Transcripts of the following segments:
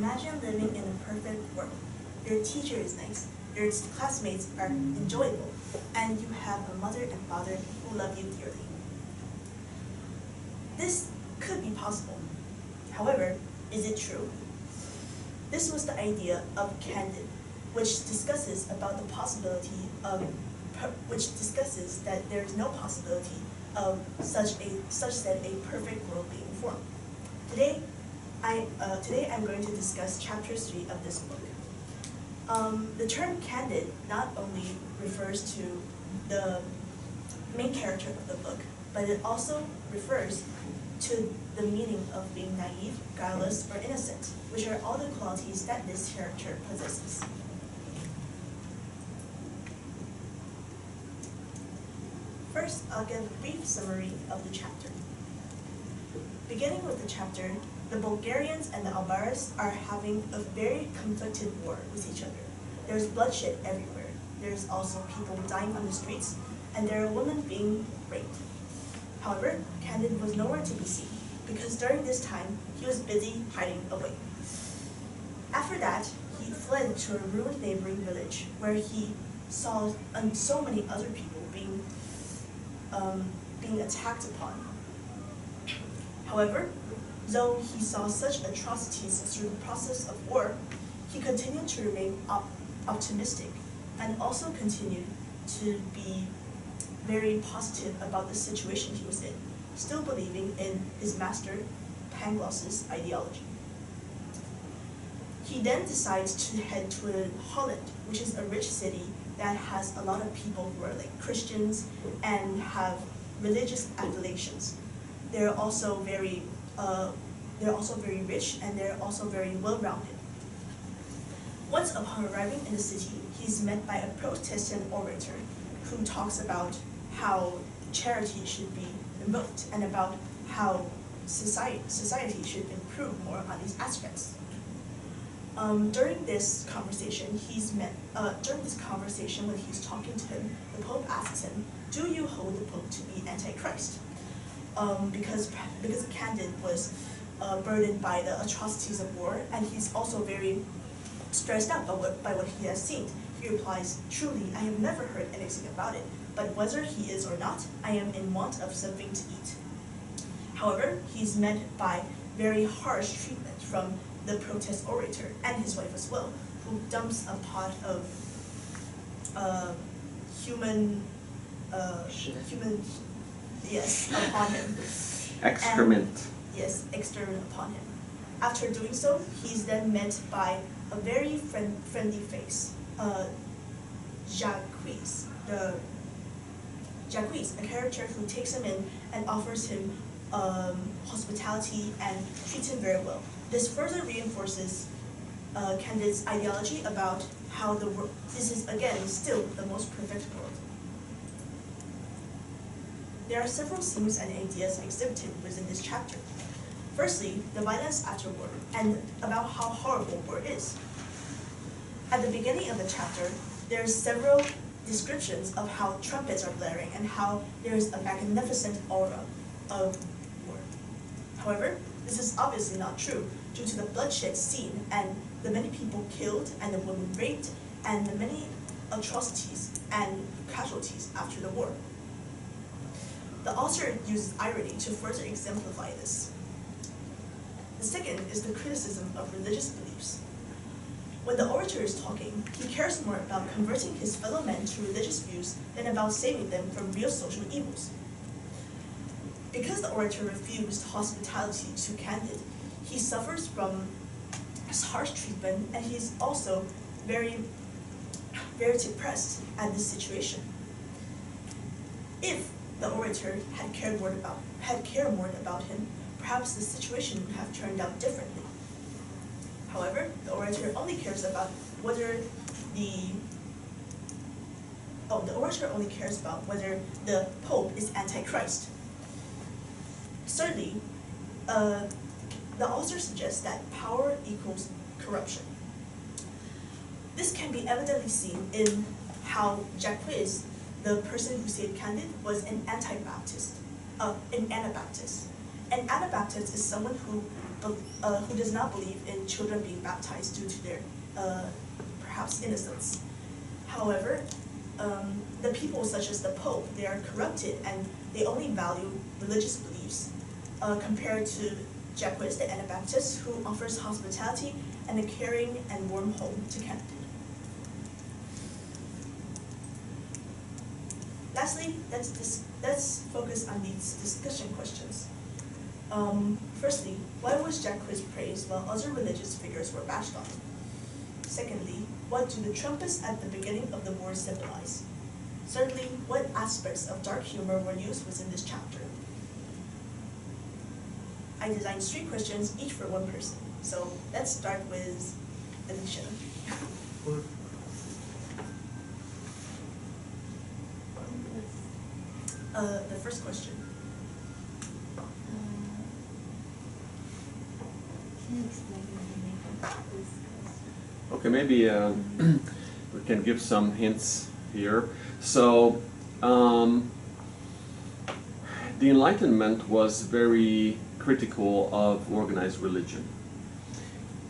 Imagine living in a perfect world. Your teacher is nice, your classmates are enjoyable, and you have a mother and father who love you dearly. This could be possible. However, is it true? This was the idea of Candide, which discusses that there is no possibility of such that a perfect world being formed. Today I'm going to discuss chapter 3 of this book. The term candid not only refers to the main character of the book, but it also refers to the meaning of being naive, guileless, or innocent, which are all the qualities that this character possesses. First, I'll give a brief summary of the chapter. Beginning with the chapter, the Bulgarians and the Albaras are having a very conflicted war with each other. There's bloodshed everywhere. There's also people dying on the streets, and there are women being raped. However, Candide was nowhere to be seen, because during this time, he was busy hiding away. After that, he fled to a ruined neighboring village, where he saw so many other people being attacked upon. However, though he saw such atrocities through the process of war, he continued to remain optimistic and also continued to be very positive about the situation he was in, still believing in his master, Pangloss's ideology. He then decides to head to Holland, which is a rich city that has a lot of people who are like Christians and have religious affiliations. They're also very rich, and they're also very well-rounded. Once upon arriving in the city, he's met by a Protestant orator who talks about how charity should be invoked and about how society should improve more on these aspects. During this conversation, when he's talking to him, the Pope asks him, "Do you hold the Pope to be Antichrist?" Because Candide was burdened by the atrocities of war, and he's also very stressed out by what he has seen. He replies, "Truly, I have never heard anything about it, but whether he is or not, I am in want of something to eat." However, he's met by very harsh treatment from the protest orator and his wife as well, who dumps a pot of human upon him. Excrement. Excrement upon him. After doing so, he's then met by a very friendly face, Ch3, a character who takes him in and offers him hospitality and treats him very well. This further reinforces Candide's ideology about how this is again still the most perfect world. There are several themes and ideas exhibited within this chapter. Firstly, the violence after war, and about how horrible war is. At the beginning of the chapter, there are several descriptions of how trumpets are blaring and how there is a magnificent aura of war. However, this is obviously not true due to the bloodshed seen and the many people killed and the women raped and the many atrocities and casualties after the war. The author uses irony to further exemplify this. The second is the criticism of religious beliefs. When the orator is talking, he cares more about converting his fellow men to religious views than about saving them from real social evils. Because the orator refused hospitality to Candide, he suffers from harsh treatment, and he's also very depressed at this situation. If the orator had cared more about him, perhaps the situation would have turned out differently. However, the orator only cares about whether the Pope is Antichrist. Thirdly, the author suggests that power equals corruption. This can be evidently seen in how Ch3, the person who saved Candide, was an Anabaptist. An Anabaptist is someone who who does not believe in children being baptized due to their perhaps innocence. However, the people such as the Pope, they are corrupted and they only value religious beliefs compared to Ch3, the Anabaptist, who offers hospitality and a caring and warm home to Candide. Lastly, let's focus on these discussion questions. Firstly, why was Ch3 praised while other religious figures were bashed on? Secondly, what do the trumpets at the beginning of the war symbolize? Thirdly, what aspects of dark humor were used within this chapter? I designed 3 questions, each for one person. So let's start with Alicia. The first question. Can you explain the meaning of this question? Okay, maybe we can give some hints here. So, the Enlightenment was very critical of organized religion.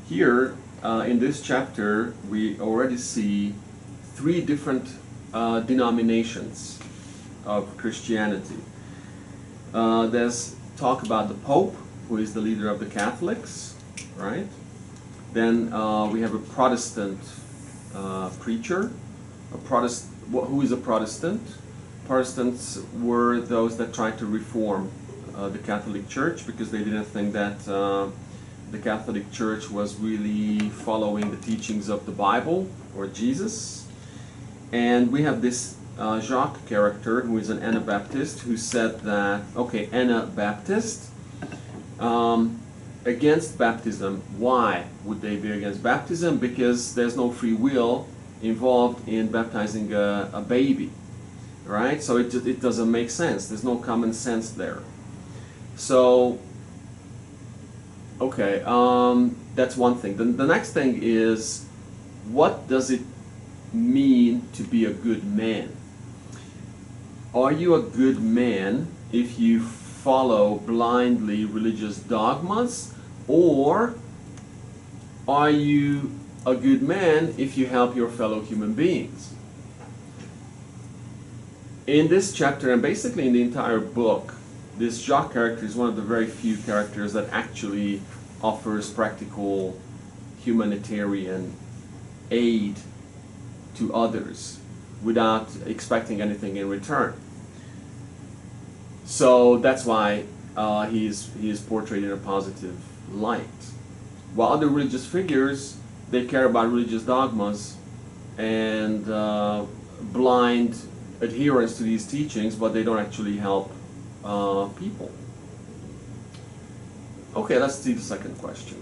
Here, in this chapter, we already see 3 different denominations of Christianity. There's talk about the Pope, who is the leader of the Catholics, right? Then we have a Protestant preacher, who is a Protestant. Protestants were those that tried to reform the Catholic Church because they didn't think that the Catholic Church was really following the teachings of the Bible or Jesus. And we have this Jacques character, who is an Anabaptist, who said that, okay, Anabaptist, against baptism. Why would they be against baptism? Because there's no free will involved in baptizing a baby, right? So it doesn't make sense. There's no common sense there. So, okay, that's one thing. The next thing is, what does it mean to be a good man? Are you a good man if you follow blindly religious dogmas, or are you a good man if you help your fellow human beings? In this chapter, and basically in the entire book, this Jacques character is one of the very few characters that actually offers practical humanitarian aid to others without expecting anything in return. So that's why he is portrayed in a positive light. While other religious figures, they care about religious dogmas and blind adherence to these teachings, but they don't actually help people. Okay, let's see the second question.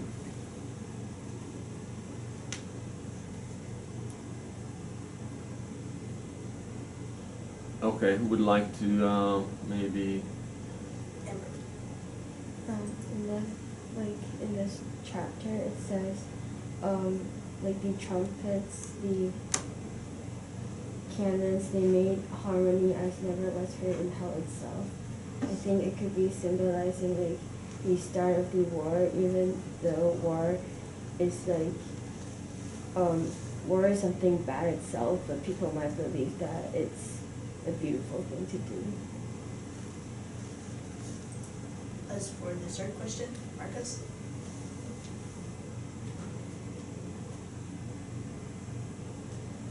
Okay, who would like to maybe? In this chapter, it says, like the trumpets, the cannons, they made harmony as never was heard in hell itself. I think it could be symbolizing like the start of the war, even though war is like war is something bad itself, but people might believe that it's a beautiful thing to do. As for the third question, Marcus?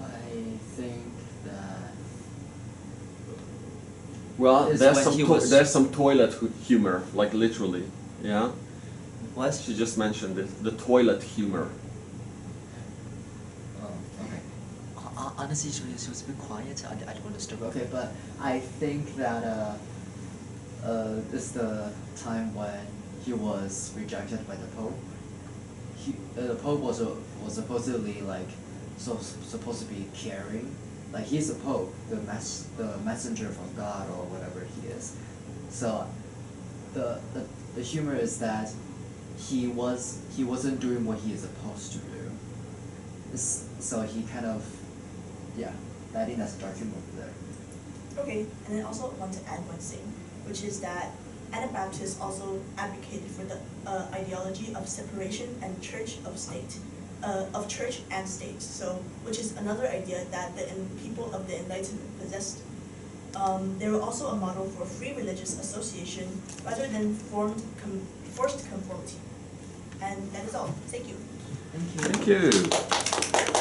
I think that... Well, Is there's when there's some toilet humor, like literally, yeah. What? She just mentioned it, the toilet humor. Oh, okay. Honestly, she was a bit quiet. I don't understand. Okay, but I think that this is the time when he was rejected by the Pope. The Pope was supposedly like supposed to be caring. Like he's the Pope, the messenger from God or whatever he is. So the humor is that he wasn't doing what he is supposed to do. So he kind of, yeah, I think that's a dark humor over there. Okay, and then also want to add one thing, which is that Anabaptists also advocated for the ideology of separation and church of state, of church and state. So, which is another idea that the people of the Enlightenment possessed. They were also a model for free religious association rather than forced conformity. And that is all. Thank you. Thank you. Thank you.